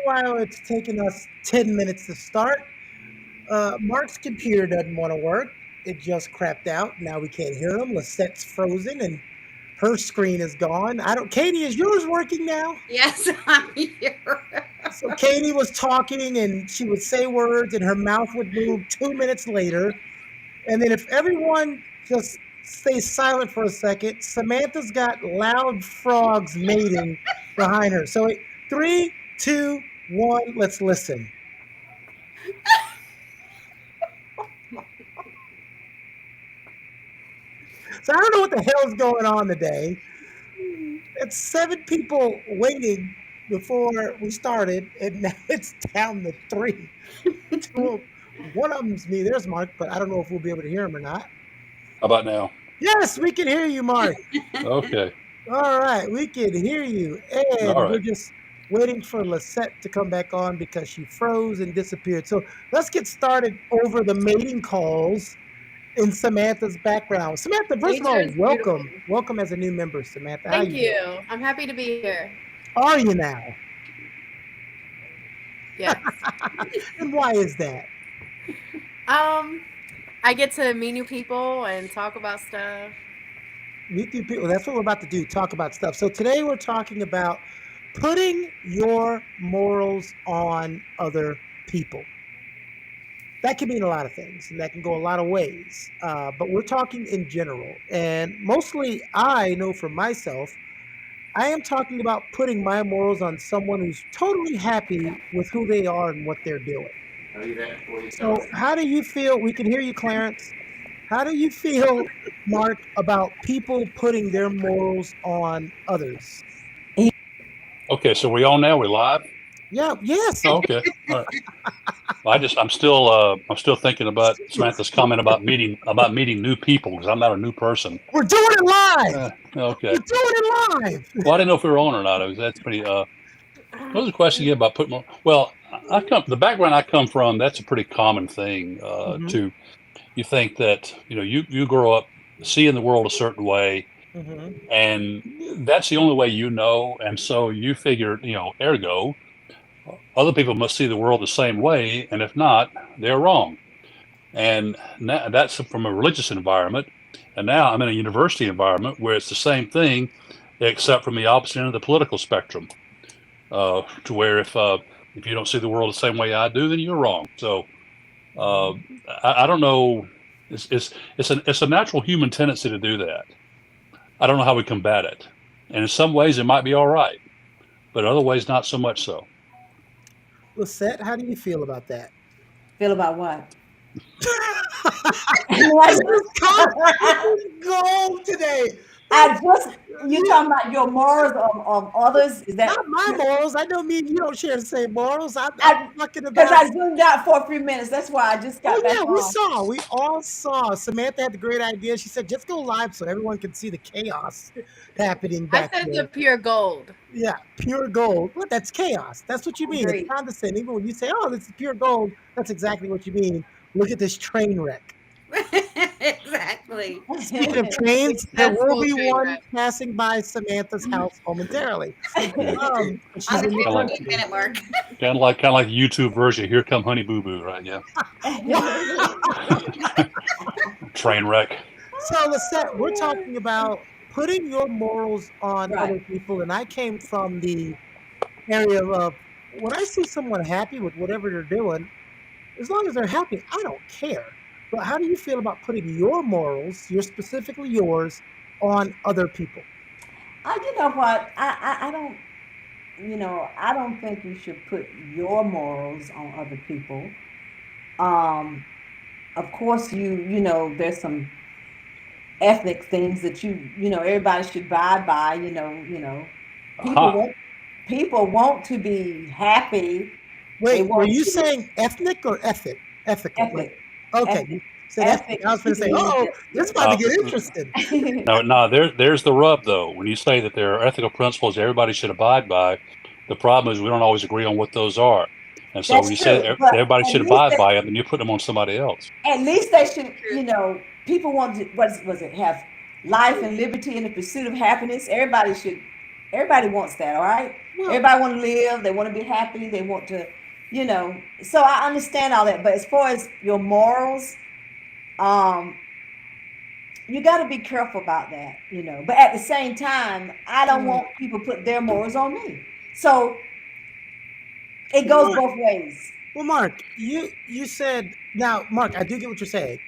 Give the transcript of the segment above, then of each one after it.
While it's taken us 10 minutes to start, Mark's computer doesn't want to work. It just crapped out. Now we can't hear him. Lisette's frozen and her screen is gone. Katie, is yours working now? Yes, I'm here. So Katie was talking and she would say words and her mouth would move 2 minutes later. And then if everyone just stays silent for a second, Samantha's got loud frogs mating behind her. So 3, 2, 1, let's listen. So I don't know what the hell's going on today. It's 7 people waiting before we started, and now it's down to 3. One of them's me. There's Mark, but I don't know if we'll be able to hear him or not. How about now? Yes, we can hear you, Mark. Okay. All right, we can hear you. And we're just waiting for Lisette to come back on because she froze and disappeared. So let's get started over the mating calls in Samantha's background. Samantha, first of all, welcome. Beautiful. Welcome as a new member, Samantha. Thank you. I'm happy to be here. Are you now? Yes. And why is that? I get to meet new people and talk about stuff. Meet new people. That's what we're about to do, talk about stuff. So today we're talking about putting your morals on other people. That can mean a lot of things, and that can go a lot of ways. But we're talking in general. And mostly I know for myself, I am talking about putting my morals on someone who's totally happy with who they are and what they're doing. So how do you feel? We can hear you, Clarence. How do you feel, Mark, about people putting their morals on others? Okay, so we on now? We live? Yeah. Yes. Oh, okay. All right. Well, I'm still thinking about Samantha's comment about meeting new people because I'm not a new person. We're doing it live. Okay. We're doing it live. Well, I didn't know if we were on or not. That's pretty. What was the question again about putting more? Well, the background I come from. That's a pretty common thing. Mhm. To you think that you grow up seeing the world a certain way, Mhm. and that's the only way you know, and so you figure ergo, other people must see the world the same way, and if not, they're wrong. And now, that's from a religious environment, and now I'm in a university environment where it's the same thing, except from the opposite end of the political spectrum. To where if you don't see the world the same way I do, then you're wrong. So uh, I don't know. It's a natural human tendency to do that. I don't know how we combat it. And in some ways, it might be all right, but in other ways, not so much so. Lisette, how do you feel about that? Feel about what? Go today. You talking about your morals of others? Is that Not my morals? I know me and you don't share the same morals. I'm talking because about. I zoomed out for a few minutes. That's why I just got Oh back yeah, on. we all saw. Samantha had the great idea. She said, "Just go live so everyone can see the chaos happening I back said there." the pure gold. Yeah, pure gold. What? That's chaos. That's what you mean. Agreed. It's condescending. Even when you say, "Oh, this is pure gold," that's exactly what you mean. Look at this train wreck. Exactly. Speaking of trains, there will Successful be train one wreck. passing by Samantha's house momentarily. She's On in the the Kinda like- 15-minute mark. Kind of like the YouTube version. Here come Honey Boo Boo, right? Yeah. Train wreck. So, Lisette, we're talking about putting your morals on Right. other people, and I came from the area of when I see someone happy with whatever they're doing, as long as they're happy, I don't care. But how do you feel about putting your morals, specifically yours, on other people? You know what? I don't. I don't think you should put your morals on other people. Of course, there's some ethnic things that everybody should abide by. People Aha. want people want to be happy. Wait, were want you to- saying ethnic or ethic? Ethical. Ethic. Okay, Ethic. you said ethic. I was going to say, Ethic oh, means this is about to Uh, get interesting. No, there's the rub though. When you say that there are ethical principles everybody should abide by, the problem is we don't always agree on what those are. And so That's when you say true, that but everybody at should least abide they- by it, then you put them on somebody else. At least they should, people want to, was it, have life and liberty in the pursuit of happiness. Everybody wants that, all right? Well, Everybody want to live, they want to be happy, they want to, so I understand all that. But as far as your morals, you got to be careful about that, But at the same time, I don't want people put their morals on me. So it goes both ways. well, Mark, you said now, Mark, I do get what you're saying.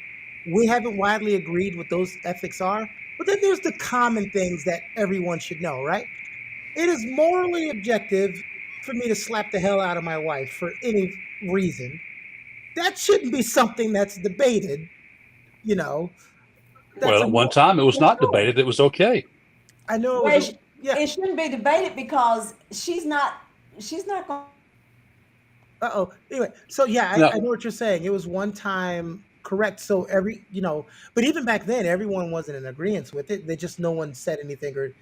We haven't widely agreed what those ethics are, but then there's the common things that everyone should know, right? It is morally objective for me to slap the hell out of my wife for any reason. That shouldn't be something that's debated, you know. That's Well, a at one mor- time it was not That's right. debated. It was okay. I know Well, it was. Yeah. It shouldn't be debated because she's not going. Uh-oh. Anyway, so yeah, No. I know what you're saying. It was one time correct. So but even back then, everyone wasn't in agreement with it. They just no one said anything or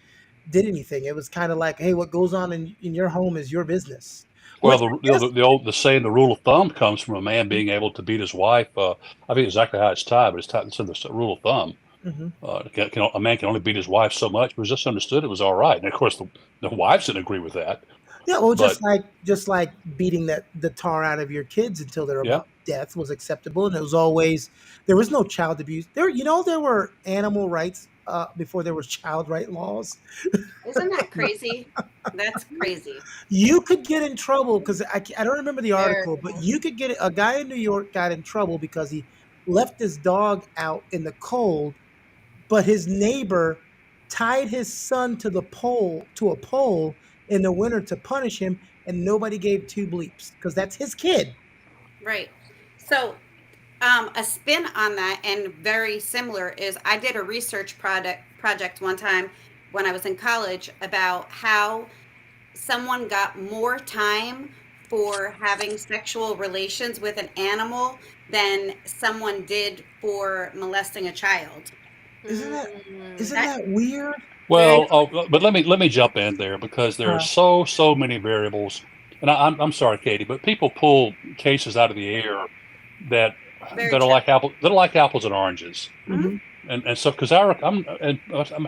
did anything. It was kind of like, hey, what goes on in your home is your business. Well, Which I guess- the saying, the rule of thumb comes from a man being able to beat his wife. I think exactly how it's tied, but it's in the rule of thumb. Mhm. A man can only beat his wife so much. It was just understood it was all right. And of course, the wives didn't agree with that. Yeah, well, But- just like beating the tar out of your kids until they're Yeah. about death was acceptable, and there was no child abuse. There were animal rights before there was child right laws. Isn't that crazy? That's crazy. You could get in trouble because I don't remember the Very article, but you could get a guy in New York got in trouble because he left his dog out in the cold, but his neighbor tied his son to a pole in the winter to punish him, and nobody gave two bleeps because that's his kid. Right. So, a spin on that and very similar is I did a research project one time when I was in college about how someone got more time for having sexual relations with an animal than someone did for molesting a child. Isn't that Mm. isn't That- that weird? Well, but let me jump in there because there are Uh. so many variables, and I'm sorry, Katie, but people pull cases out of the air that Very that are true. like apples and oranges, Mhm. and so because I'm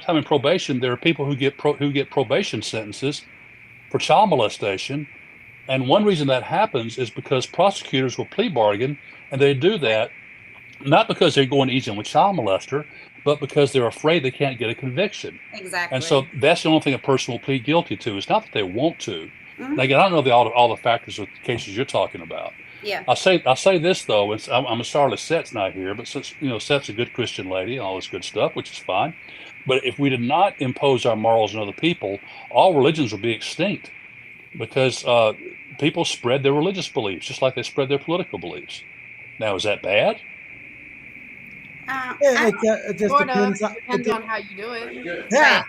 having probation, there are people who get probation sentences for child molestation, and one reason that happens is because prosecutors will plea bargain, and they do that not because they're going easy on a child molester, but because they're afraid they can't get a conviction. Exactly. And so that's the only thing a person will plead guilty to. It's not that they want to. Mhm. And again, I don't know all the factors of the cases you're talking about. Yeah. I'll say this though. I'm sorry Seth's not here, but since Seth's a good Christian lady and all this good stuff, which is fine. But if we did not impose our morals on other people, all religions would be extinct because people spread their religious beliefs just like they spread their political beliefs. Now, is that bad? I- It just Sort of. depends on Depends on how you do it. yeah,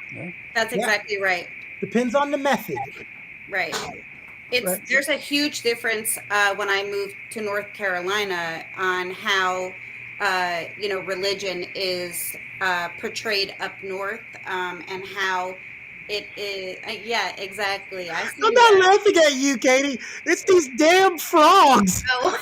That's Yeah. exactly right. depends on the method. Right. Right. There's a huge difference when I moved to North Carolina on how religion is portrayed up north, and how it is. Yeah, exactly. I see I'm not that. laughing at you, Katie. It's these damn frogs. Oh.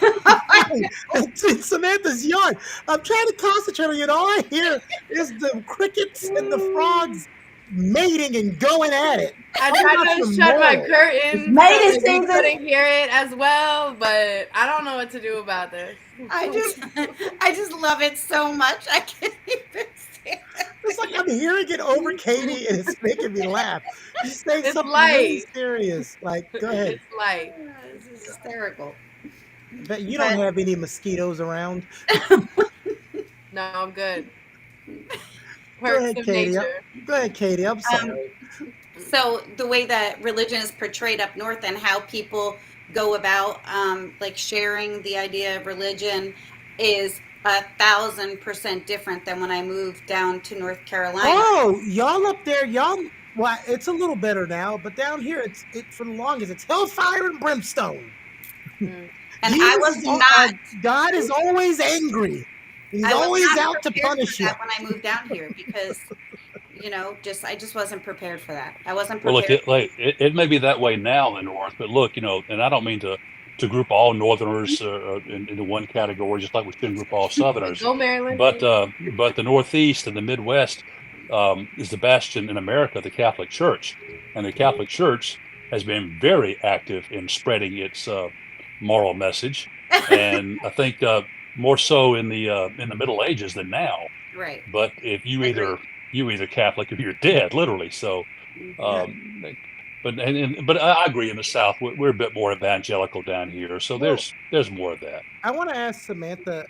It's in Samantha's yard. I'm trying to concentrate on it. All I hear is the crickets and the frogs mating and going at it. I What tried about to the shut my moral? curtains Mating so that you season. couldn't hear it as well, but I don't know what to do about this. I just love it so much. I can't even stand it. It's like I'm hearing it over Katie and it's making me laugh. She's saying It's something really light. serious. Like, go ahead. It's like, This is hysterical. But you don't have any mosquitoes around. no, I'm good. Go Perks ahead, of Katie. nature. Go ahead, Katie. I'm sorry. So the way that religion is portrayed up north and how people go about like sharing the idea of religion is 1,000% different than when I moved down to North Carolina. Oh, y'all up there, well, it's a little better now, but down here, it's for the longest. It's hellfire and brimstone. Mm. And Jesus I was is not. God is always angry. He's I was always not out to prepared for punish you. that when I moved down here because, I just wasn't prepared for that. I wasn't Well, prepared. look, it may be that way now in the North, but look, and I don't mean to group all Northerners into one category, just like we shouldn't group all Southerners. Go Maryland. But the Northeast and the Midwest is the bastion in America, the Catholic Church, and the Catholic Church has been very active in spreading its moral message, and I think more so in the Middle Ages than now. Right. But if you Agreed. either Catholic or you're dead, literally. So, but I agree. In the South, we're a bit more evangelical down here, so there's more of that. I want to ask Samantha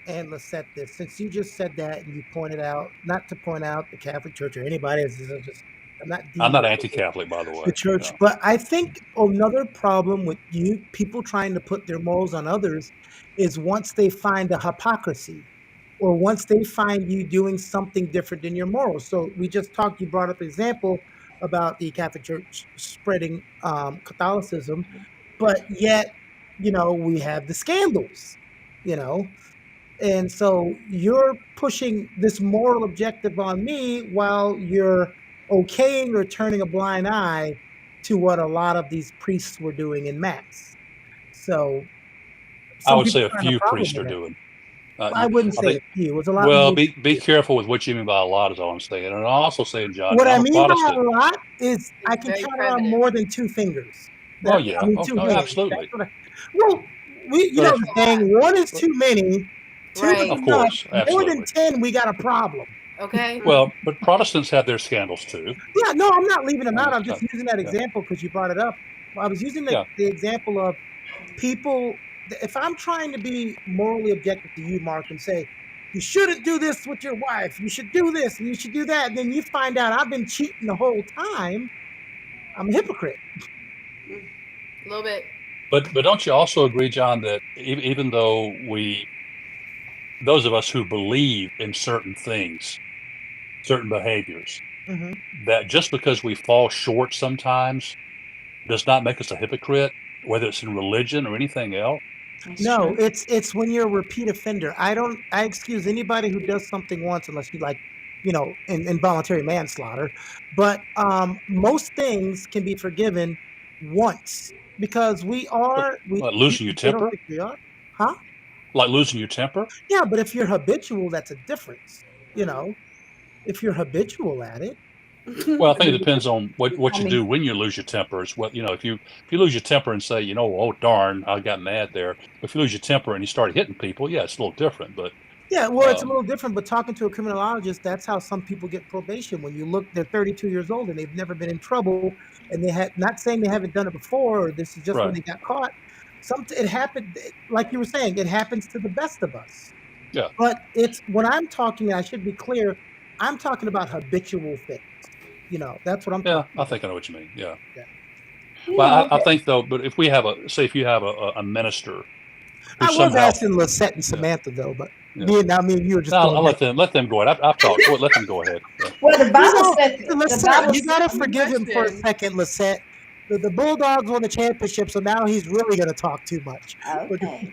and Lisette this, since you just said that and you pointed out, not to point out the Catholic Church or anybody, I'm not anti-Catholic, by the way. the church, No. but I think another problem with people trying to put their morals on others is once they find a hypocrisy or once they find you doing something different than your morals. So we just you brought up an example about the Catholic Church spreading Catholicism, but yet, we have the scandals, and so you're pushing this moral objective on me while you're okaying or turning a blind eye to what a lot of these priests were doing in mass. So I some would say people a find few problem priests with are that. doing. I wouldn't I say think- a few. It was a lot. Well, more. be careful with what you mean by a lot, is all I'm saying. And I'm also saying, John, What I I'm a mean by a Protestant. lot is I can Very count on primitive. more than two fingers. Oh, yeah. two Oh, hands. absolutely. That's what well, you know the saying, one is too many, two Right. is Of enough. course, More than absolutely. 10, we got a problem. Okay. Well, but Protestants have their scandals too. Yeah, no, I'm not leaving them out. I'm Yeah. just using that example because you brought it up. I was using the example of people. If I'm trying to be morally objective to you, Mark, and say, you shouldn't do this with your wife, you should do this, and you should do that, and then you find out I've been cheating the whole time, I'm a hypocrite. A little bit. But don't you also agree, John, that even though those of us who believe in certain things, certain behaviors, Mm-hmm. that just because we fall short sometimes does not make us a hypocrite? whether it's in religion or anything else. That's No, true. it's when you're a repeat offender. I excuse anybody who does something once unless you like, involuntary manslaughter. But most things can be forgiven once because we Like losing your they don't temper, think we are. Huh? like losing your temper. Yeah, but if you're habitual, that's a difference. You Mm. know, if you're habitual at it, Well, I I think it mean, depends on what I you mean, do when you lose your temper. Is what if you lose your temper and say, oh darn, I got mad there. If you lose your temper and you start hitting people, yeah, it's a little different. But yeah, well, it's a um, little different, but talking to a criminologist, that's how some people get probation. When you look, they're 32 years old and they've never been in trouble, and not saying they haven't done it before, or this is just when right, they got caught. It happened, like you were saying, it happens to the best of us. yeah, But it's when I'm talking, I should be clear, I'm talking about habitual things. That's what I'm yeah, talking I about. think I know what you mean. Yeah. Yeah. you Well, know, I think though, but if you have a minister who I was somehow, asking Lisette and yeah, Samantha though, but yeah. me and you were just No, going I'll back. let them go ahead. I've talked. Let them go ahead. Yeah. well, the Bible said the Lisette, Bible you said, gotta Good forgive him for a question. second, Lisette. The Bulldogs won the championship, so now he's really gonna talk too much. okay.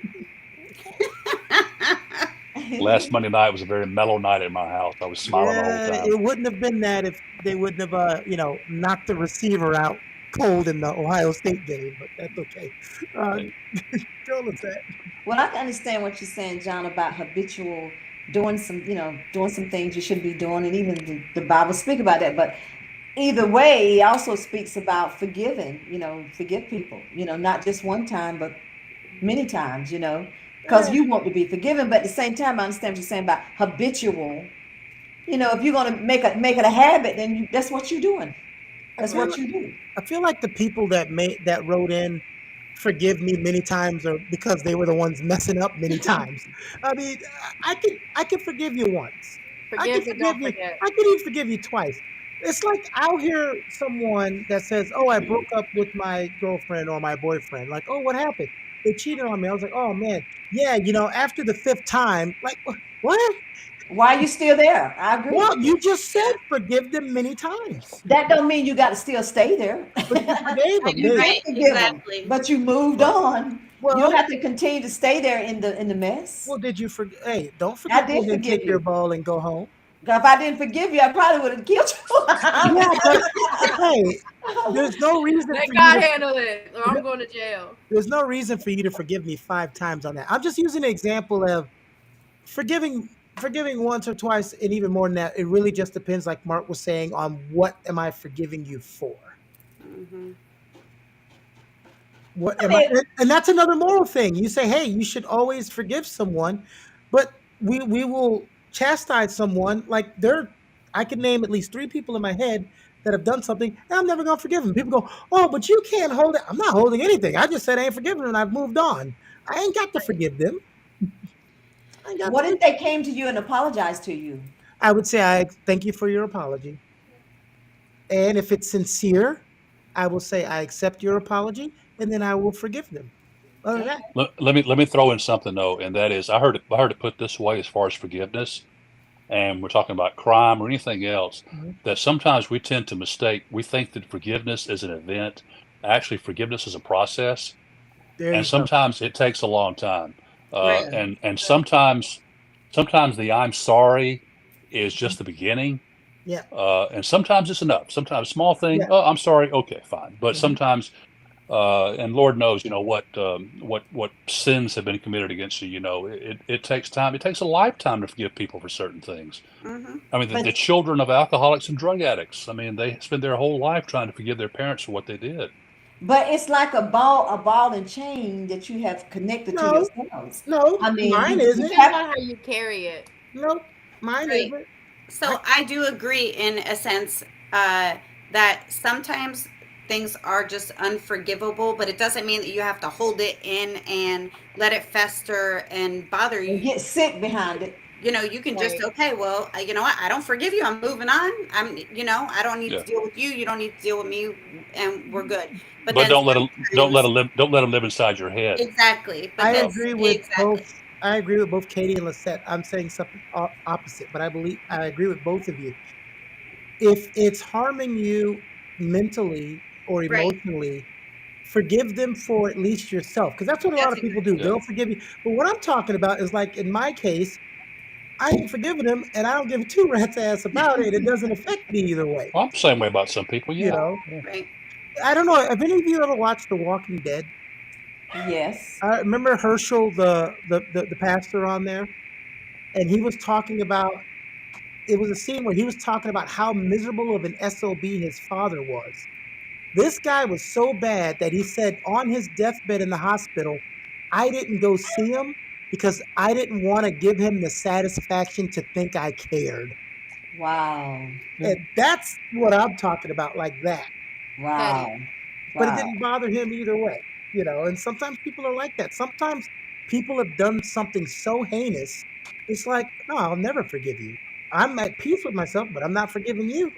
Last Monday night was a very mellow night at my house. I was smiling the whole Yeah, time. it wouldn't have been that if they wouldn't have, knocked the receiver out cold in the Ohio State game, but that's okay. Hey, Go, Lisette. Well, I can understand what you're saying, John, about habitual doing some things you shouldn't be doing, and even the Bible speak about that. But either way, he also speaks about forgiving. Forgive people. Not just one time, but many times. Because Eh, you want to be forgiven, but at the same time, I understand what you're saying about habitual. If you're gonna make it a habit, then that's what you're doing. I That's feel what you do. I feel like the people that wrote in forgive me many times are because they were the ones messing up many times. I mean, I could forgive you once. I could Forgive but forgive don't you. forget. I could even forgive you twice. It's like I'll hear someone that says, "Oh, I broke up with my girlfriend or my boyfriend." Like, "Oh, what happened? They cheated on me." I was like, "Oh man, yeah." After the fifth time, like, what? Why are you still there? I agree. Well, you just said Yeah. forgive them many times, That don't mean you got to still stay there. but you forgave them. You did Right, forgive them, exactly. but you moved right. on. You don't Well, have to continue to stay there in the mess. Did you forget? Hey, don't I forget they did didn't forgive take your you. ball and go home. If I didn't forgive you, I probably would have killed Yeah, but hey, you. there's no reason Let for you God to. handle it, or I'm going to jail. There's no reason for you to forgive me 5 times on that. I'm just using an example of forgiving once or twice, and even more than that. It really just depends, like Mark was saying, on what am I forgiving you for. Hmm. What I am I? mean, And that's another moral thing. You say, hey, you should always forgive someone, but we will chastise someone like I can name at least 3 people in my head that have done something, and I'm never gonna forgive them. People go, oh, but you can't hold it. I'm not holding anything. I just said I ain't forgiving them, and I've moved on. I ain't got to forgive them. I ain't got what to. if they came to you and apologized to you? I would say I thank you for your apology, and if it's sincere, I will say I accept your apology, and then I will forgive them. Other than that, Let me throw in something though, and that is I heard it put this way as far as forgiveness, and we're talking about crime or anything else. mhm, That sometimes we tend to mistake. We think that forgiveness is an event. Actually, forgiveness is a process, there and you go. sometimes it takes a long time. Right. Yeah. And sometimes the I'm sorry is just the beginning. Yeah. And sometimes it's enough. Sometimes small thing. Yeah. Oh, I'm sorry. Okay, fine. But Mhm. sometimes, and Lord knows, what sins have been committed against you. It takes time. It takes a lifetime to forgive people for certain things. Hmm. I mean, But the children of alcoholics and drug addicts. I mean, they spend their whole life trying to forgive their parents for what they did. it's like a ball and chain that you have connected to No, yourselves. no, I mean, mine you isn't. Depends have on how you carry it. No, mine Right. isn't. I, So I do agree in a sense that sometimes things are just unforgivable, but it doesn't mean that you have to hold it in and let it fester and bother and you. get sick behind it. You can just, Right. okay, well, you know what? I don't forgive you. I'm moving on. I don't need Yeah. to deal with you. You don't need to deal with me, and we're good. But But then sometimes, don't let them live inside your head. exactly. But I then, No. agree with exactly. both. I agree with both Katie and Lisette. I'm saying something opposite, but I agree with both of you. If it's harming you mentally or Right. emotionally, forgive them for at least yourself, because that's what a lot of That's people do. Yeah. They'll forgive you. But what I'm talking about is, like, in my case, I ain't forgiving him, and I don't give two rat's ass about it. It doesn't affect me either way. Well, I'm the same way about some people. You Yeah. know, right. I don't know. Have any of you ever watched The Walking Dead? Yes. I remember Herschel, the pastor on there, and he was talking about. It was a scene where he was talking about how miserable of an SOB his father was. This guy was so bad that he said on his deathbed in the hospital, I didn't go see him because I didn't want to give him the satisfaction to think I cared. Wow. And that's what I'm talking about, like that. Wow. But it Wow. didn't bother him either way, you know. And sometimes people are like that. Sometimes people have done something so heinous, it's like, no, I'll never forgive you. I'm at peace with myself, but I'm not forgiving you.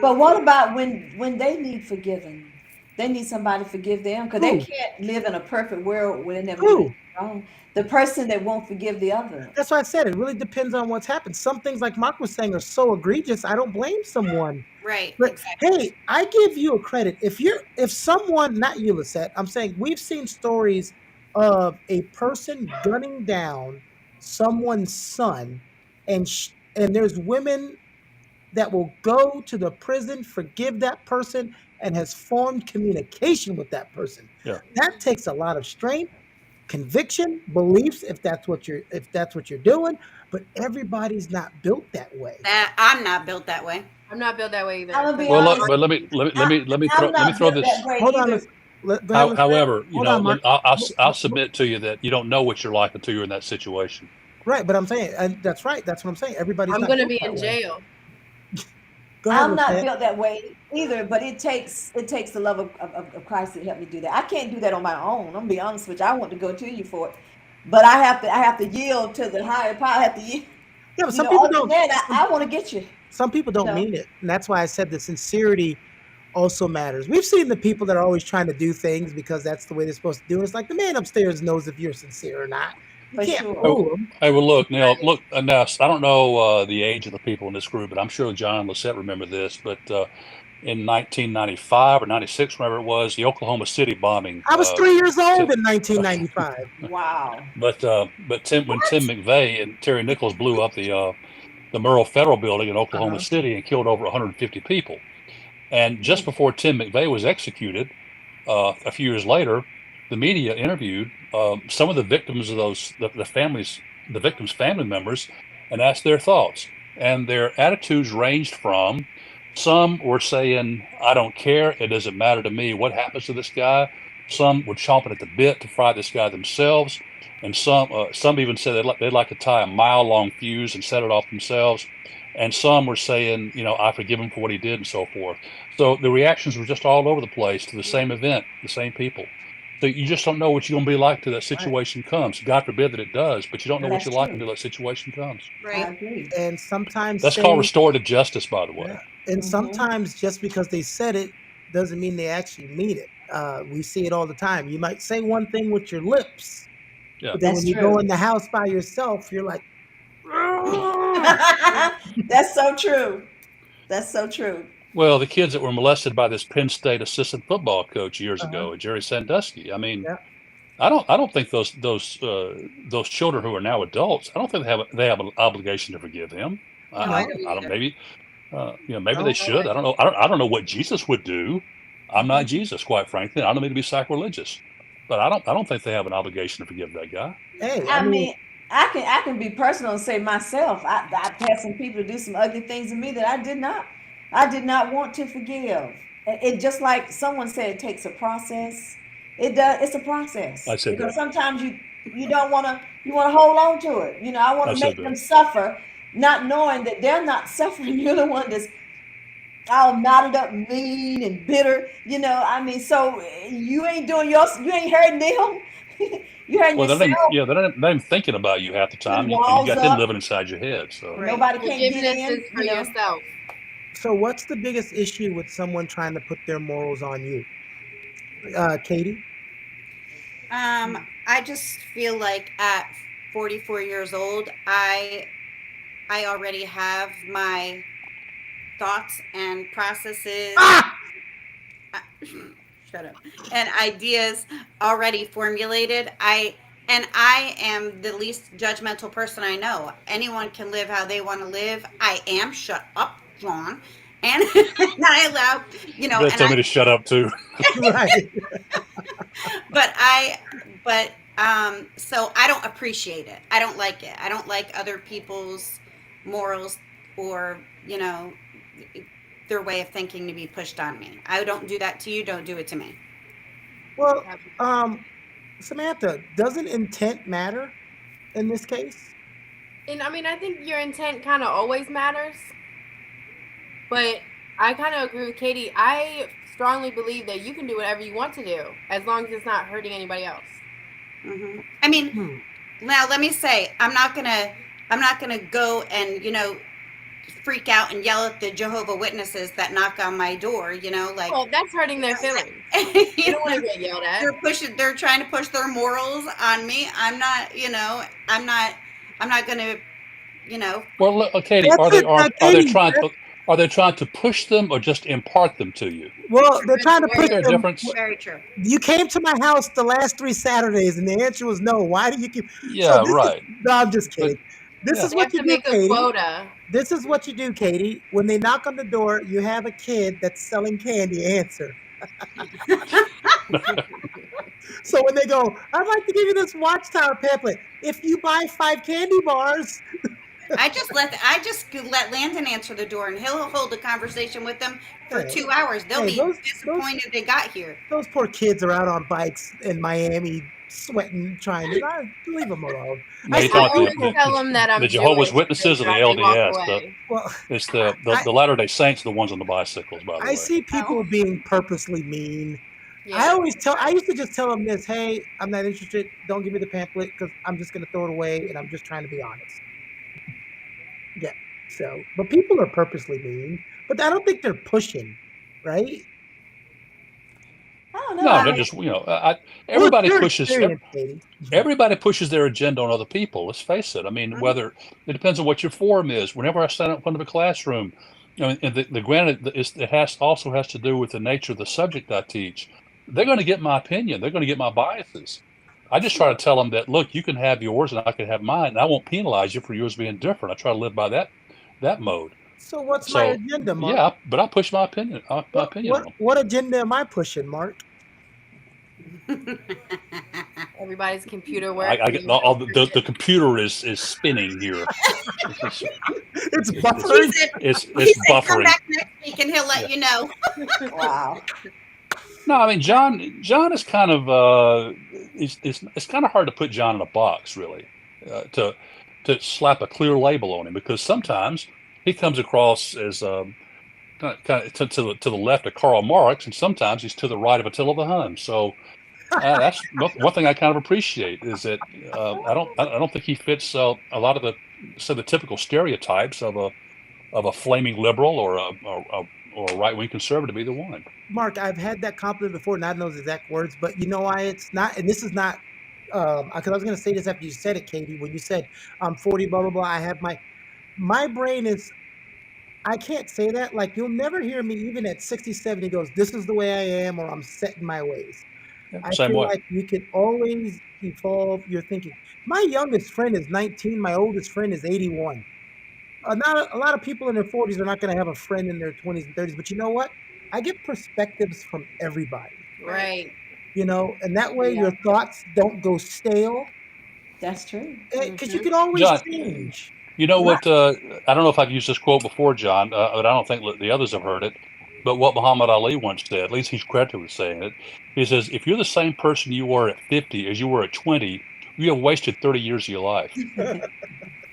But what about when they need forgiven? They need somebody to forgive them because they Who? can't live in a perfect world where they never do Who? anything wrong. The person that won't forgive the other. That's why I said it really depends on what's happened. Some things, like Mark was saying, are so egregious. I don't blame someone. Right. But Exactly. hey, I give you a credit. If someone, not you, Lisette, I'm saying we've seen stories of a person gunning down someone's son, and there's women that will go to the prison, forgive that person, and has formed communication with that person. Yeah. That takes a lot of strength, conviction, beliefs, if that's what you're doing. But everybody's not built that way. That I'm not built that way. I'm not built that way either. I'm gonna be Well, honest. look, but let me I'm not throw built this. that way Hold on, either. go ahead, Lisette. However, you Hold know, on, Mark. I'll submit to you that you don't know what you're like until you're in that situation. Right, but I'm saying, and that's right. That's what I'm saying. Everybody's I'm not going to built be in that way. jail. Go ahead, I'm not Lisette. built that way either, but it takes the love of Christ to help me do that. I can't do that on my own. I'm gonna be honest with you. I want to go to you for it, but I have to yield to the higher power. I have to yield. Yeah, but You some know, people other don't. than that, I want to get you. Some people don't No. mean it, and that's why I said the sincerity also matters. We've seen the people that are always trying to do things because that's the way they're supposed to do it. It's like the man upstairs knows if you're sincere or not. You For can't sure. fool him. Hey, well, look, Neil, look, Ness, I don't know the age of the people in this group, but I'm sure John and Lisette remember this. But in 1995 or 96, whenever it was, the Oklahoma City bombing. I was 3 years old Tim, in 1995. Wow. but when Tim McVeigh and Terry Nichols blew up the Murrah Federal Building in Oklahoma Uh-huh. City and killed over 150 people, and just before Tim McVeigh was executed, a few years later, the media interviewed some of the victims of the victims' family members, and asked their thoughts. And their attitudes ranged from some were saying, "I don't care. It doesn't matter to me what happens to this guy." Some were chomping at the bit to fry this guy themselves, and some even said they'd like to tie a mile-long fuse and set it off themselves. And some were saying, you know, I forgive him for what he did and so forth. So the reactions were just all over the place to the same event, the same people. So you just don't know what you're going to be like till that situation comes. God forbid that it does, but you don't know what That's you're like true. until that situation comes. I Right. agree. And sometimes That's called restorative justice, by the way. Yeah. And Mhm. sometimes just because they said it doesn't mean they actually mean it. We see it all the time. You might say one thing with your lips, Yeah. but then That's when you true. go in the house by yourself, you're like, That's so true. That's so true. Well, the kids that were molested by this Penn State assistant football coach years Uh-huh. ago, Jerry Sandusky. I mean, Yeah. I don't think those children who are now adults, I don't think they have an obligation to forgive him. No, I don't I don't. either. Maybe maybe No, they should. I don't know. I don't know what Jesus would do. I'm not Jesus, quite frankly. I don't mean to be sacrilegious, but I don't think they have an obligation to forgive that guy. hey, I mean, I can be personal and say myself. I've had some people do some ugly things to me that I did not want to forgive. It just like someone said, it takes a process. It does. It's a process I said because that. sometimes you don't want to. You want to hold on to it. You know, I want I to said make that. them suffer, not knowing that they're not suffering. You're the one that's all knotted up, mean and bitter. You know, I mean, so you ain't doing yours. You ain't hurting them. You hurting Well, yourself. they're not even thinking about you half the time, and you walls got them up. living inside your head. So Right. Nobody can't get Forgiveness in. is for You know, yourself. so what's the biggest issue with someone trying to put their morals on you? Katie? I just feel like at 44 years old, I already have my thoughts and processes. Ah! Shut shut up. And ideas already formulated. I am the least judgmental person I know. Anyone can live how they want to live. I am shut up, John. And I allow, You better tell me to shut up too. Right. So I don't appreciate it. I don't like it. I don't like other people's morals or, their way of thinking to be pushed on me. I don't do that to you. Don't do it to me. Well, Samantha, doesn't intent matter in this case? And I mean, I think your intent kind of always matters. But I kind of agree with Katie. I strongly believe that you can do whatever you want to do as long as it's not hurting anybody else. Mm-hmm. I mean, now let me say, I'm not gonna go and freak out and yell at the Jehovah Witnesses that knock on my door. Like, well, that's hurting their feelings. You don't want to get yelled at. They're trying to push their morals on me. I'm not gonna. Well, Katie, are they trying to push them or just impart them to you? Well, they're trying to push Is there a them. difference? Very true. You came to my house the last 3 Saturdays, and the answer was no. Why do you keep? Yeah, right. No, I'm just kidding. This is You what have to you do, make a Katie. quota. This is what you do, Katie. When they knock on the door, you have a kid that's selling candy answer. So when they go, I'd like to give you this Watchtower pamphlet. If you buy 5 candy bars, I just let Landon answer the door, and he'll hold a conversation with them for Hey. 2 hours. They'll Hey, be those- disappointed they got here. those poor kids are out on bikes in Miami, sweating, trying to leave them alone. No, you're I talking always tell them that I'm the Jehovah's Jewish, Witnesses or the they walk LDS. away. Well, It's the Latter-day Saints, the ones on the bicycles, by the way. I see people being purposely mean. Yeah. I used to just tell them this, hey, I'm not interested. Don't give me the pamphlet because I'm just going to throw it away and I'm just trying to be honest. Yeah. So, but people are purposely mean, but I don't think they're pushing, right? I don't know. No, I- they're just everybody What's your pushes. experience, Katie? Everybody pushes their agenda on other people. Let's face it. I mean, whether it depends on what your forum is. Whenever I stand up in front of a classroom, and the granted, it also has to do with the nature of the subject I teach. They're going to get my opinion. They're going to get my biases. I just try to tell them that, look, you can have yours and I can have mine, and I won't penalize you for yours being different. I try to live by that mode. So what's my So, agenda, Mark? yeah, but I push my opinion. My opinion on them. What agenda am I pushing, Mark? Everybody's computer work. I get the computer is spinning here. It's He buffering. said, It's he said come buffering. back next week and he'll let you know. Wow. No, I mean John is kind of it's kind of hard to put John in a box, really, to slap a clear label on him, because sometimes he comes across as kind of to the left of Karl Marx, and sometimes he's to the right of Attila the Hun. So that's one thing I kind of appreciate, is that I don't think he fits a lot of the typical stereotypes of a flaming liberal or a right-wing conservative, either one. Mark, I've had that compliment before, not in those exact words, but you know why it's not, and this is not, because I was going to say this after you said it, Katie, when you said, I'm 40, blah, blah, blah, I have my brain is, I can't say that. Like, you'll never hear me, even at 60, 70, goes, this is the way I am, or I'm set in my ways. I Same feel way. like you can always evolve your thinking. My youngest friend is 19. My oldest friend is 81. Not a lot of people in their 40s are not going to have a friend in their 20s and 30s, but you know what? I get perspectives from everybody, Right. and that way Yeah. your thoughts don't go stale, That's true. because you can always John, change. You know what? I don't know if I've used this quote before, John, but I don't think the others have heard it. But what Muhammad Ali once said, at least he's credited with saying it, he says, if you're the same person you were at 50 as you were at 20, you have wasted 30 years of your life.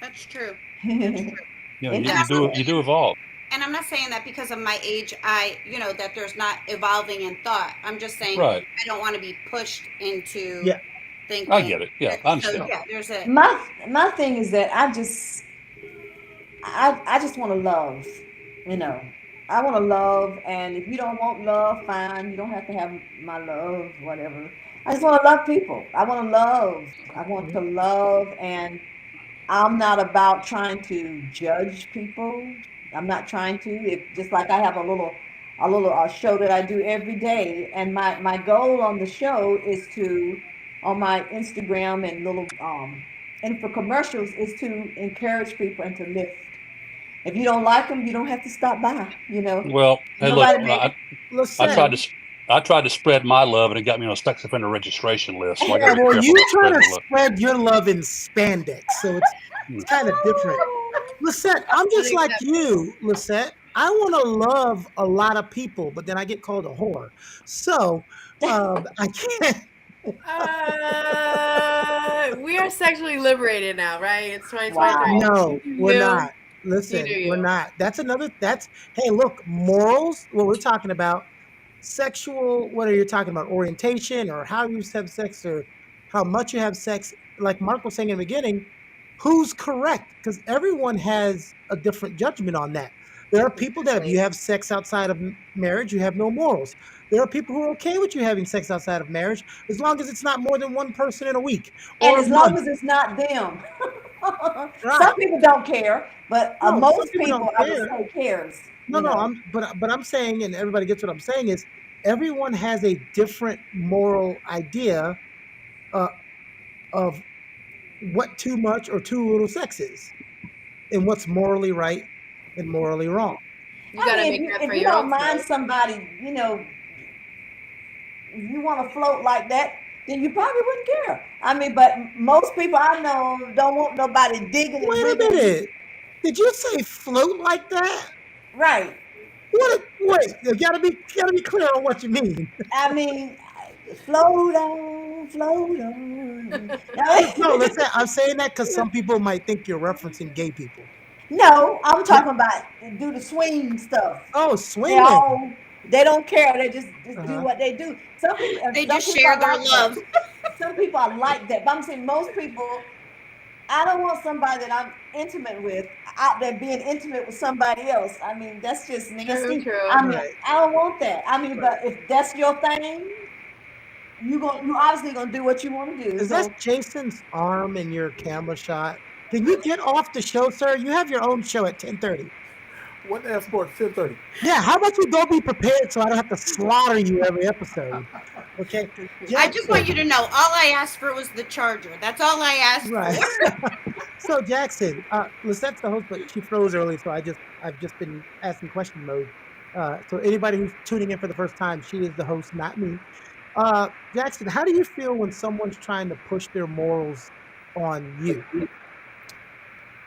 That's true. You do evolve. And I'm not saying that because of my age, that there's not evolving in thought. I'm just saying Right. I don't want to be pushed into Yeah. thinking. I get it. Yeah, I understand. So, yeah, there's a. My thing is that I just want to love, I want to love, and if you don't want love, fine. You don't have to have my love, whatever. I just want to love people. I want to love. I want to love, and I'm not about trying to judge people. I'm not trying to. Just like I have a little show that I do every day, and my goal on the show is to, on my Instagram and and for commercials, is to encourage people and to lift. If you don't like them, you don't have to stop by. Well, hey, look, Nobody made I Listen, tried to spread my love, and it got me on a sex offender registration list. So I yeah, got to be well, careful you about trying spreading to the love. spread your love in spandex, so it's kind of different. Lisette, I'm just like you, Lisette. I want to love a lot of people, but then I get called a whore. So I can't. We are sexually liberated now, right? It's 2023. Wow. No, we're You. not. Listen, You do we're you. not. Hey, look, morals, what we're talking about, sexual, what are you talking about? Orientation or how you have sex or how much you have sex. Like Mark was saying in the beginning, who's correct? Because everyone has a different judgment on that. There are people that if you have sex outside of marriage, you have no morals. There are people who are okay with you having sex outside of marriage as long as it's not more than one person in a week And or as a long month. as it's not them. Right. Some people don't care, but No, some most people people, don't I would care. say, cares. No, but I'm saying, and everybody gets what I'm saying is, everyone has a different moral idea uh, of what too much or too little sex is, and what's morally right and morally wrong. You gotta make that if for you your don't own mind self. somebody, if you want to float like that, then you probably wouldn't care. I mean, but most people I know don't want nobody digging and Wait a wiggling. minute, did you say float like that? Right. Wait, you gotta be clear on what you mean. I mean, float on, float on. No, listen, I'm saying that because some people might think you're referencing gay people. No, I'm talking about do the swing stuff. Oh, They swinging. they don't care. They just do Uh-huh. what they do. Some people, They some just people share are their like love. that. Some people are like that. But I'm saying most people, I don't want somebody that I'm intimate with out there being intimate with somebody else. I mean, that's just nasty. True. I mean, Right. I don't want that. I mean, Right. but if that's your thing, you obviously gonna do what you want to do. Is So that Jason's arm in your camera shot? Can you get off the show, sir? You have your own show at 10:30. What F Sports 10:30? Yeah, how about you go be prepared so I don't have to slaughter you every episode? Okay. I just want you to know, all I asked for was the charger. That's all I asked Right. for. So Jackson, Lisette's the host, but she froze early, so I've just been asking question mode. So anybody who's tuning in for the first time, she is the host, not me. Jackson, how do you feel when someone's trying to push their morals on you?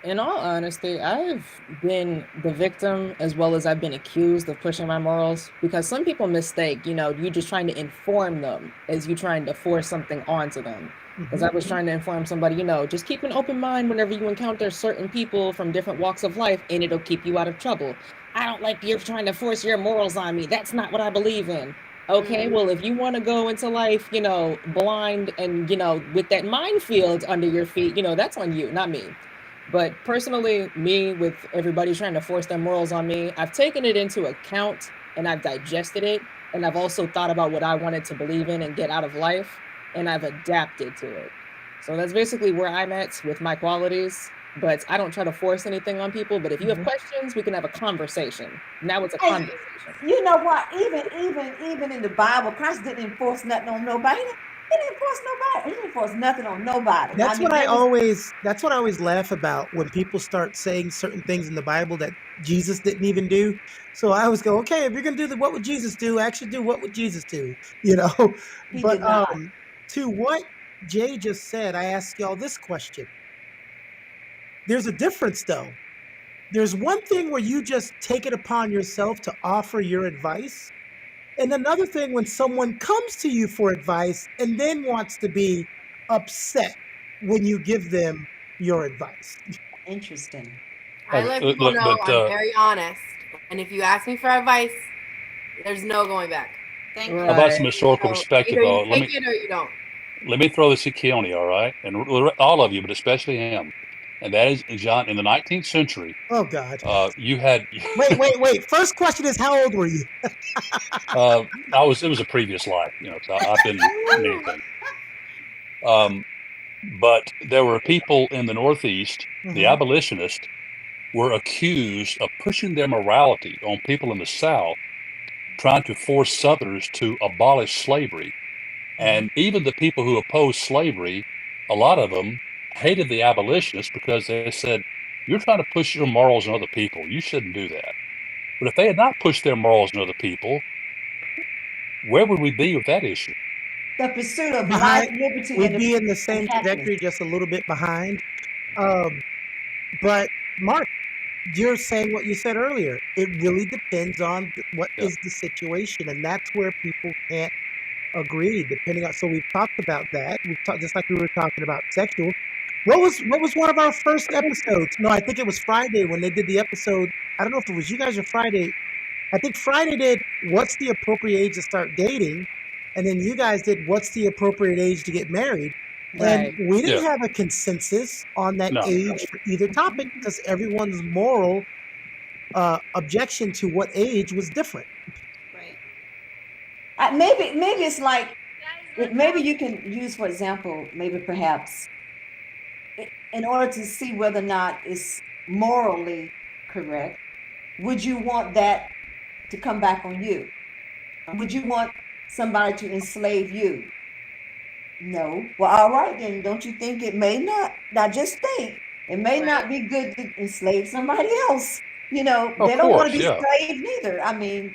In all honesty, I've been the victim as well as I've been accused of pushing my morals because some people mistake, you just trying to inform them as you trying to force something onto them. As I was trying to inform somebody, just keep an open mind whenever you encounter certain people from different walks of life and it'll keep you out of trouble. I don't like you're trying to force your morals on me. That's not what I believe in. Okay, well, if you want to go into life, blind and, with that minefield under your feet, that's on you, not me. But personally, me, with everybody trying to force their morals on me, I've taken it into account and I've digested it. And I've also thought about what I wanted to believe in and get out of life. And I've adapted to it. So that's basically where I'm at with my qualities. But I don't try to force anything on people. But if you have questions, we can have a conversation. Now it's a conversation. You know what? Even in the Bible, Christ didn't enforce nothing on nobody. He didn't enforce nobody. He didn't enforce nothing on nobody. That's what I always laugh about when people start saying certain things in the Bible that Jesus didn't even do. So I always go, okay, if you're gonna do what would Jesus do, actually do what would Jesus do, He But did not. to what Jay just said, I ask y'all this question. There's a difference though. There's one thing where you just take it upon yourself to offer your advice. And another thing when someone comes to you for advice and then wants to be upset when you give them your advice. Interesting. I let people know I'm very honest. And if you ask me for advice, there's no going back. Thank you. How about some historical So perspective? either you take it or you don't. Let me throw this at Keone, all right? And all of you, but especially him. And that is, John, in the 19th century, Oh God. you had. Wait. First question is, how old were you? It was a previous life, so I've been anything. But there were people in the Northeast, the abolitionists, were accused of pushing their morality on people in the South trying to force Southerners to abolish slavery. And even the people who opposed slavery, a lot of them hated the abolitionists because they said, you're trying to push your morals on other people. You shouldn't do that. But if they had not pushed their morals on other people, where would we be with that issue? The pursuit of Behind- life, liberty, We'd and be in the same happiness. trajectory, just a little bit behind. But Mark, you're saying what you said earlier. It really depends on what Yeah. is the situation, and that's where people can't agree. Depending on, so we've talked about that. We've talked just like we were talking about sexual. What was one of our first episodes? No, I think it was Friday when they did the episode. I don't know if it was you guys or Friday. I think Friday did what's the appropriate age to start dating, and then you guys did what's the appropriate age to get married. Right. And we didn't Yeah. have a consensus on that No. age for either topic because everyone's moral objection to what age was different. Right. Maybe it's like, maybe you can use, for example, maybe perhaps in order to see whether or not it's morally correct, would you want that to come back on you? Would you want somebody to enslave you? No. Well, all right, then don't you think it may not? Now just think, it may not be good to enslave somebody else. You know, Of they don't want course, to be yeah. slaved neither. I mean,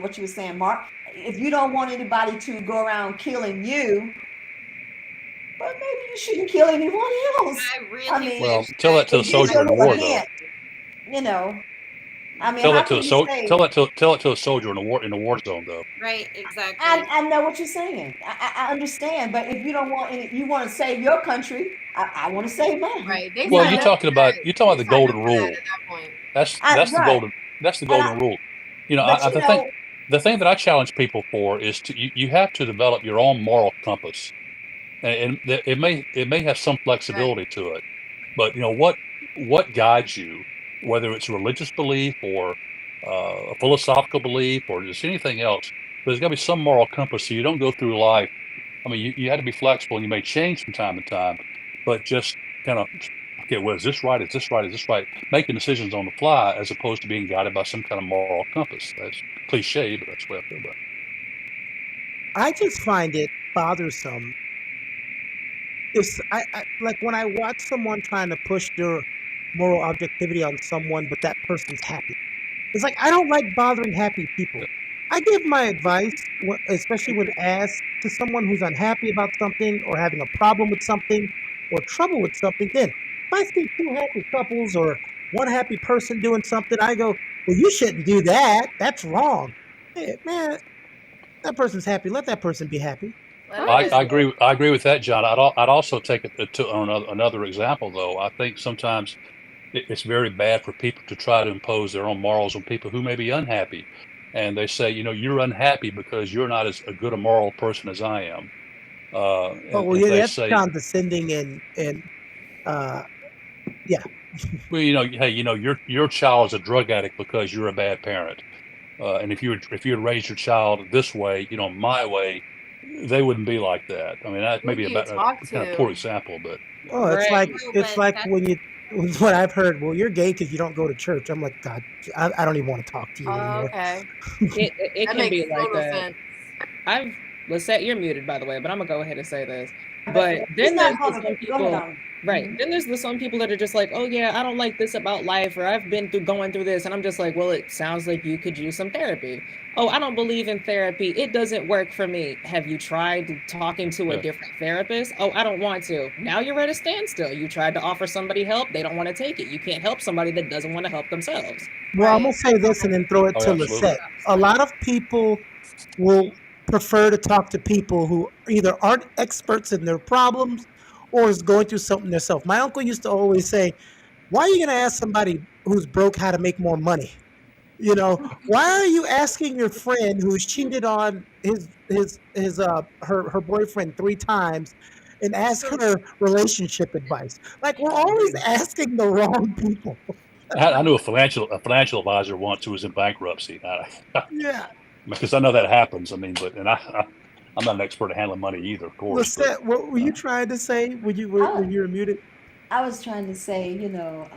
what you were saying, Mark, if you don't want anybody to go around killing you, well, maybe you shouldn't kill anyone else. I really I mean, Well, wish tell that to the It gives you soldier a in the little war, though. hint, you know. I mean, Tell how that to can a you soldier. say? Tell it to a soldier in a war zone, though. Right, exactly. I know what you're saying. I understand, but if you don't want any, you want to save your country. I want to save mine. Right. They Well, signed you're up talking for about that. you're talking about They the signed up golden for that rule. at that point. That's Right. the golden rule. You know, But the thing that I challenge people for is you have to develop your own moral compass, and it may have some flexibility to it, but you know what guides you, whether it's a religious belief or a philosophical belief or just anything else. There's got to be some moral compass so you don't go through life. I mean, you had to be flexible, and you may change from time to time, but just kind of, okay, well, is this right? Is this right? Is this right? Making decisions on the fly as opposed to being guided by some kind of moral compass. That's cliche, but that's the way I feel about it. I just find it bothersome. I like when I watch someone trying to push their moral objectivity on someone, but that person's happy. It's like I don't like bothering happy people. I give my advice, especially when asked to someone who's unhappy about something or having a problem with something or trouble with something. Then if I see two happy couples or one happy person doing something, I go, well, you shouldn't do that. That's wrong. Hey, man, that person's happy. Let that person be happy. I agree with that, John. I'd also take it to another example, though. I think sometimes it's very bad for people to try to impose their own morals on people who may be unhappy, and they say, you know, you're unhappy because you're not as a good a moral person as I am. Oh, And well, if yeah, they that's say, condescending and well, you know, hey, you know, your child is a drug addict because you're a bad parent, and if you had raised your child this way, you know, my way, they wouldn't be like that. I mean, that may Who be do you a talk kind of to? poor example, but oh, it's Right. it's But like that's- when you what I've heard. Well, you're gay because you don't go to church. I'm like, God, I don't even want to talk to you Oh, anymore. okay. It That can be makes like total that. sense. Lisette, you're muted, by the way, but I'm gonna go ahead and say this. But But it's then not there's gonna- some go ahead people, on. right? Then there's some people that are just like, oh yeah, I don't like this about life, or I've been going through this, and I'm just like, well, it sounds like you could use some therapy. Oh, I don't believe in therapy. It doesn't work for me. Have you tried talking to a Yeah. different therapist? Oh, I don't want to. Now you're at a standstill. You tried to offer somebody help. They don't want to take it. You can't help somebody that doesn't want to help themselves. Well, I'm Right. gonna say this and then throw it Oh, to absolutely. Lisette. A lot of people will prefer to talk to people who either aren't experts in their problems or is going through something themselves. My uncle used to always say, "Why are you gonna ask somebody who's broke how to make more money? You know, why are you asking your friend who's cheated on her boyfriend 3 times and ask her relationship advice?" Like we're always asking the wrong people. I knew a financial advisor once who was in bankruptcy. Yeah. Because I know that happens. I mean, I'm not an expert at handling money either, of course. but- Lisette, what were you trying to say when you were muted? I was trying to say, you know,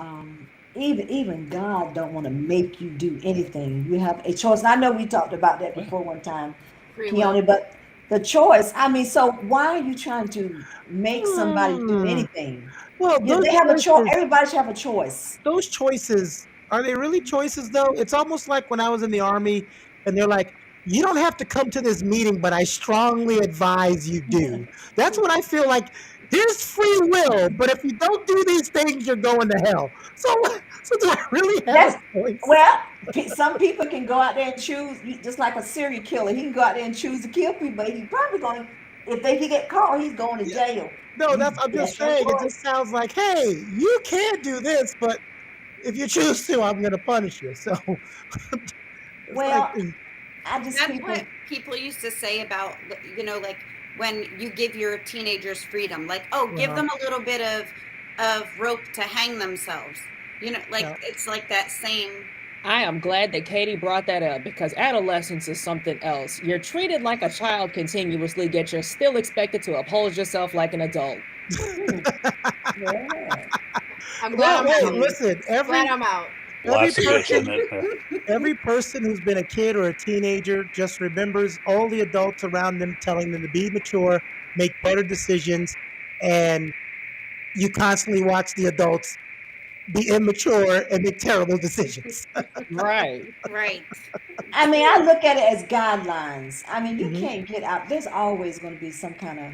even God don't want to make you do anything. You have a choice. And I know we talked about that before one time, Free will. Keone, but the choice. I mean, so why are you trying to make somebody do anything? Well, They have a choice. choices- Everybody should have a choice. those choices, are they really choices though? It's almost like when I was in the army and they're like, you don't have to come to this meeting, but I strongly advise you do. That's what I feel like. Here's free will, but if you don't do these things, you're going to hell. So do I really have Yes. a choice? Well, some people can go out there and choose, just like a serial killer. He can go out there and choose to kill people, but he's probably going to, if he get caught, he's going to jail. No, I'm just That's your saying. It choice. just sounds like, hey, you can't do this, but if you choose to, I'm going to punish you. So, it's Well, like, I just That's people, what people used to say about, like when you give your teenagers freedom, like, oh, give Yeah. them a little bit of rope to hang themselves. Like Yeah. it's like that same. I am glad that Katie brought that up because adolescence is something else. You're treated like a child continuously, yet you're still expected to uphold yourself like an adult. yeah. I'm glad well, I'm wait, out. listen, Glad I'm out. Lots of bitch in person, it. every person who's been a kid or a teenager just remembers all the adults around them telling them to be mature, make better decisions, and you constantly watch the adults be immature and make terrible decisions. Right. Right. I mean, I look at it as guidelines. I mean, you Mhm. can't get out. There's always going to be some kind of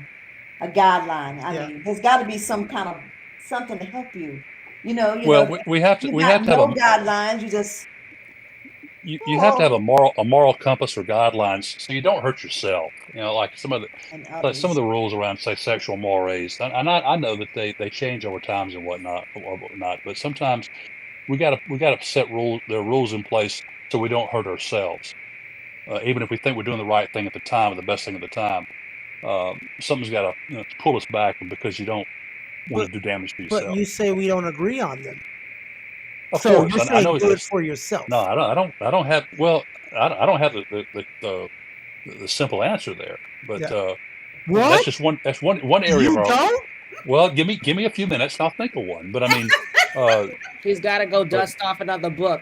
a guideline. I Yeah. mean, there's got to be some kind of something to help you. Well, we have to you we got have to have no a guidelines. You just you have to have a moral compass or guidelines so you don't hurt yourself. Like some of and the others. some of the rules around, say, sexual mores. And I know that they change over times and whatnot, but sometimes we gotta set rules in place so we don't hurt ourselves. Even if we think we're doing the right thing at the time or the best thing at the time, something's got to pull us back because you don't want to do damage to yourself. But you say we don't agree on them. Of So course, you're I saying know do it it's for yourself. no, I don't have. Well, I don't have the simple answer there, but Yeah. that's What? just one area You of our. don't? Well, give me a few minutes and I'll think of one. But I mean, He's got to go dust off another book.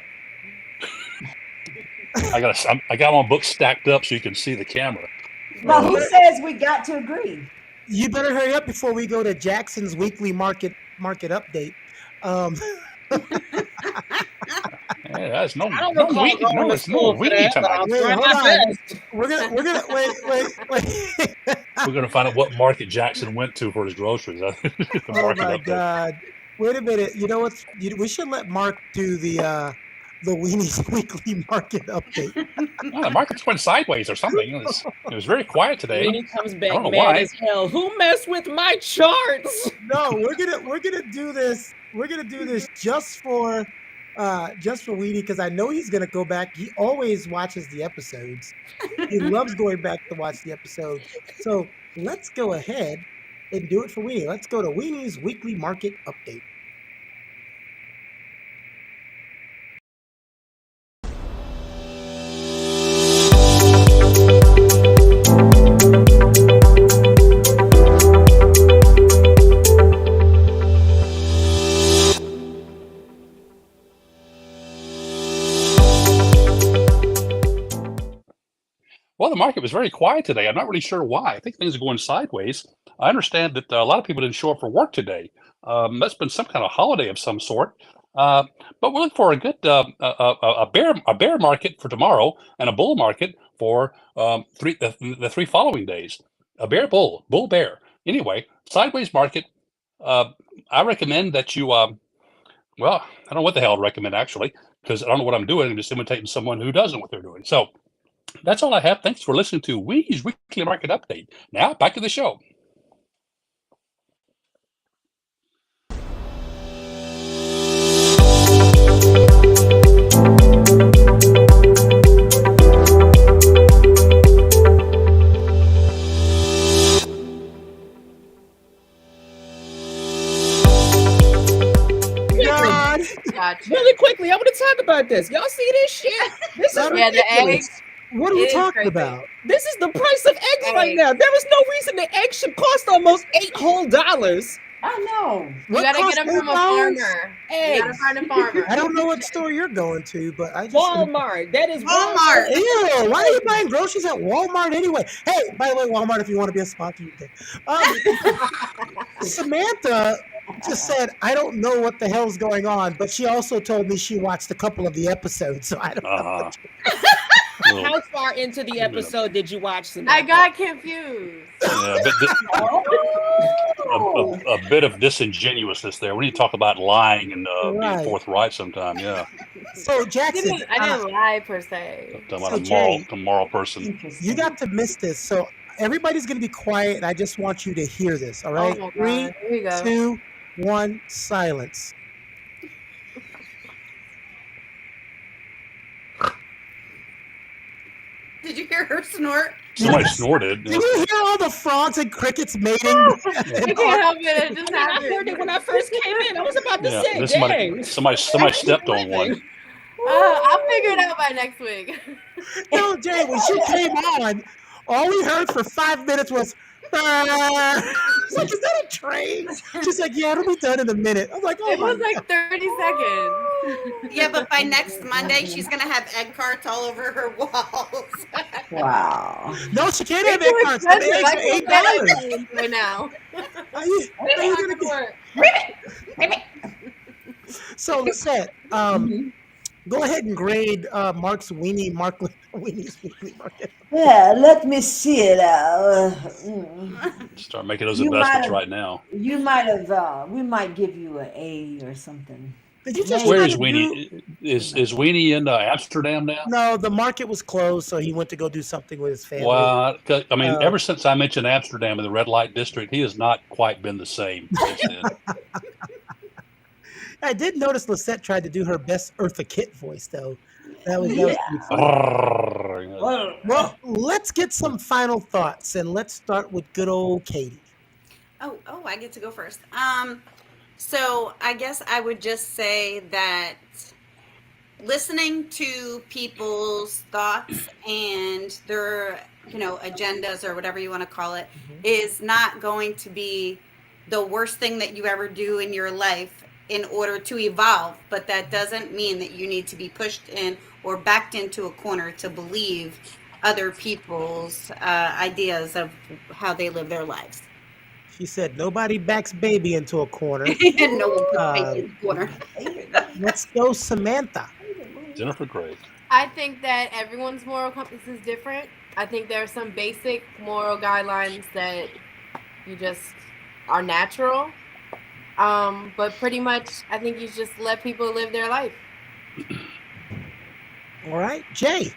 I got my books stacked up so you can see the camera. No, who says we got to agree? You better hurry up before we go to Jackson's weekly market update. Yeah, that's no I don't no recall week, going no, to it's no school for week that, but tonight. I'll Wait, try hold my on. best. We're gonna wait. We're gonna find out what market Jackson went to for his groceries. The Oh market my update. God! Wait a minute. You know what? We should let Mark do the Weenies weekly market update. Oh, the market's went sideways or something. It was very quiet today. When he comes I back don't know mad why. as hell, who messed with my charts? No, we're gonna do this. We're gonna do this just for Weenie because I know he's gonna go back. He always watches the episodes. He loves going back to watch the episodes. So let's go ahead and do it for Weenie. Let's go to Weenie's weekly market update. Well, the market was very quiet today. I'm not really sure why. I think things are going sideways. I understand that a lot of people didn't show up for work today. That's been some kind of holiday of some sort. But we're looking for a good a bear market for tomorrow and a bull market for the three following days. A bear, bull, bear. Anyway, sideways market. I recommend that you. Well, I don't know what the hell I'd recommend actually, because I don't know what I'm doing. I'm just imitating someone who doesn't know what they're doing. So that's all I have. Thanks for listening to Wee's Weekly Market Update. Now, back to the show. God, Gotcha. Really quickly, I want to talk about this. Y'all see this shit? This is Yeah, the ridiculous. eggs. what are we It is talking crazy. about? This is the price of eggs right Eggs. now. There is no reason the eggs should cost almost $8 whole. I know. You What gotta costs get them from a $8? farmer. You gotta Eggs. find a farmer. I don't know what store you're going to, but I just Walmart. That is Walmart. Ew, why are you buying groceries at Walmart anyway? Hey, by the way, Walmart, if you want to be a sponsor, you can. Samantha just said, I don't know what the hell's going on, but she also told me she watched a couple of the episodes, so I don't know. Little- How far into the episode did you watch Samantha? I got confused. yeah, a bit of disingenuousness there. We need to talk about lying and being Right. forthright sometime. Yeah, So, Jackson, I didn't lie per se. talking about So, a moral person. Interesting. you got to miss this. So, everybody's going to be quiet, and I just want you to hear this, all right? Oh my 3, God. Here we go. 2, 1, silence. Did you hear her snort? Somebody snorted. Did you hear all the frogs and crickets mating? I can't help it. It just I heard happened. it when I first came in. I was about to Yeah, say, this dang. somebody stepped on one. I'll figure it out by next week. No, Jay, when she came on, all we heard for 5 minutes was, it's like, is that a train? She's like, yeah, it'll be done in a minute. I'm like, oh It my was like 30 seconds. Yeah, but by next Monday, she's gonna have egg carts all over her walls. Wow. No, she can't have It's egg too carts. The expensive. eggs I are can't $8. get right now. Are you gonna get... So, Lisette, go ahead and grade Mark's Weenie's Weekly Market. Yeah, let me see it. Start making those You might investments have- right now. You might have. We might give you an A or something. Did you just Where try is to Weenie? Is Weenie in Amsterdam now? No, the market was closed, so he went to go do something with his family. Well, 'cause, I mean, Uh, ever since I mentioned Amsterdam and the red light district, he has not quite been the same since then. I did notice Lisette tried to do her best Eartha Kitt voice, though. That was pretty funny. Brrr. Well, let's get some final thoughts, and let's start with good old Katie. Oh, I get to go first. So I guess I would just say that listening to people's thoughts and their, agendas or whatever you want to call it is not going to be the worst thing that you ever do in your life in order to evolve. But that doesn't mean that you need to be pushed in or backed into a corner to believe other people's ideas of how they live their lives. She said, nobody backs baby into a corner. And no one puts baby in the corner. Let's go, Samantha. Jennifer Gray. I think that everyone's moral compass is different. I think there are some basic moral guidelines that you just are natural. But pretty much, I think you just let people live their life. All right, Jay.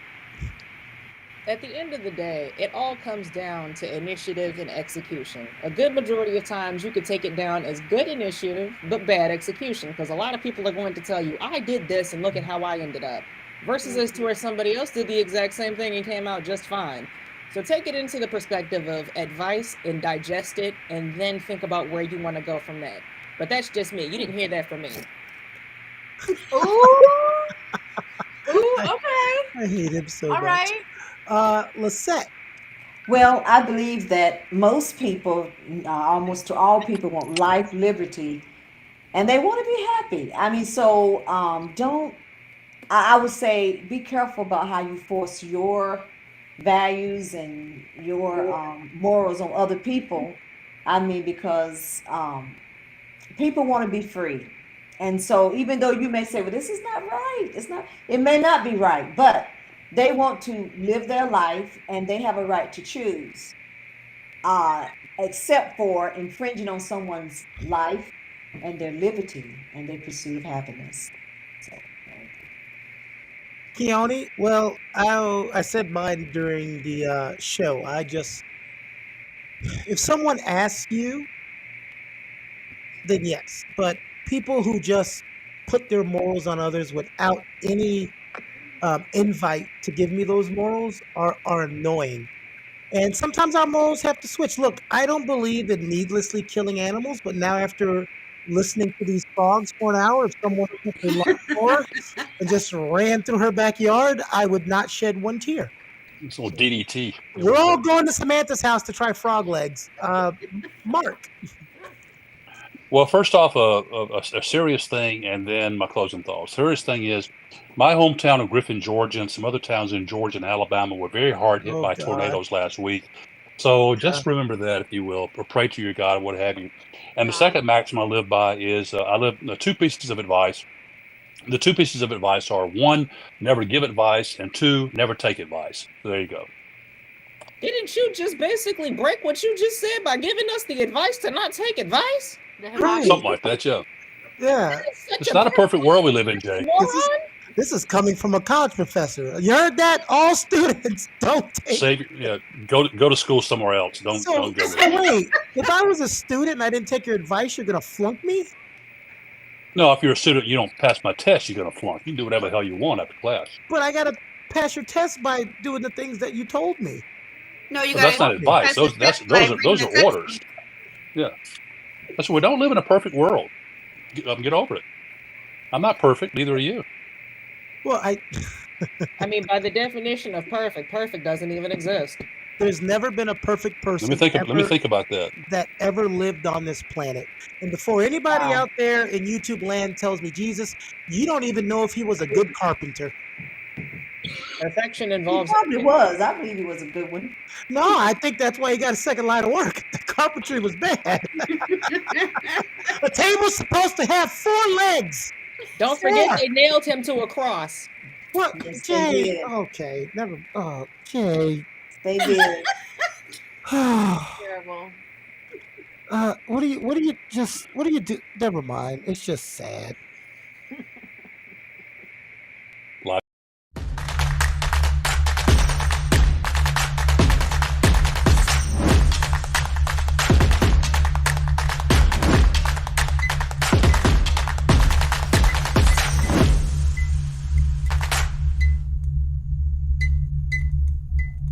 At the end of the day, it all comes down to initiative and execution. A good majority of times you could take it down as good initiative, but bad execution, because a lot of people are going to tell you, I did this and look at how I ended up, versus as to where somebody else did the exact same thing and came out just fine. So take it into the perspective of advice and digest it, and then think about where you want to go from that. But that's just me. You didn't hear that from me. Ooh, okay. I hate him so All much. right. Lisette. Well, I believe that most people, almost to all people, want life, liberty, and they want to be happy. I mean, so I would say be careful about how you force your values and your morals on other people. I mean, because people want to be free. And so even though you may say, well, this is not right, it may not be right, but they want to live their life and they have a right to choose, except for infringing on someone's life and their liberty and their pursuit of happiness. So, Keone, well, I said mine during the show. If someone asks you, then yes. But people who just put their morals on others without any invite to give me those morals are annoying. And sometimes our morals have to switch. Look, I don't believe in needlessly killing animals, but now after listening to these frogs for an hour, if someone took a lawnmower and just ran through her backyard, I would not shed one tear. It's a little DDT. We're all going to Samantha's house to try frog legs. Mark. Well, first off, a serious thing, and then my closing thoughts. Serious thing is, my hometown of Griffin, Georgia, and some other towns in Georgia and Alabama were very hard hit Oh by God. tornadoes last week. So Yeah. just remember that, if you will, or pray to your God, or what have you. And the Wow. second maxim I live by is two pieces of advice. The two pieces of advice are: one, never give advice, and two, never take advice. So there you go. Didn't you just basically break what you just said by giving us the advice to not take advice? The Right. hypocrisy. Something like that, yeah. Yeah. That is such It's not a perfect world we live in, Jay. moron. This is coming from a college professor. You heard that? All students don't take. Save, yeah, go to school somewhere else. Don't So, go so there. wait, if I was a student and I didn't take your advice, you're gonna flunk me? No, if you're a student, you don't pass my test, you're gonna flunk. You can do whatever the hell you want after class. But I gotta pass your test by doing the things that you told me. No, you But that's got not advice. pass Those the test by reading those the are textbook. orders. Yeah, that's we don't live in a perfect world. Get over it. I'm not perfect. Neither are you. Well, I mean, by the definition of perfect, perfect doesn't even exist. there's never been a perfect Let person me think. Let me ever think about that. that ever lived on this planet. And before anybody Wow. out there in YouTube land tells me Jesus, you don't even know if he was a good carpenter. Perfection He involves probably was. I believe he was a good one. No, I think that's why he got a second line of work. The carpentry was bad. A table's supposed to have 4 legs. Don't forget Four. they nailed him to a cross. What, Yes, they Jay? did. Okay, never. Oh, Jay. They did. Terrible. What do you do? Never mind. It's just sad.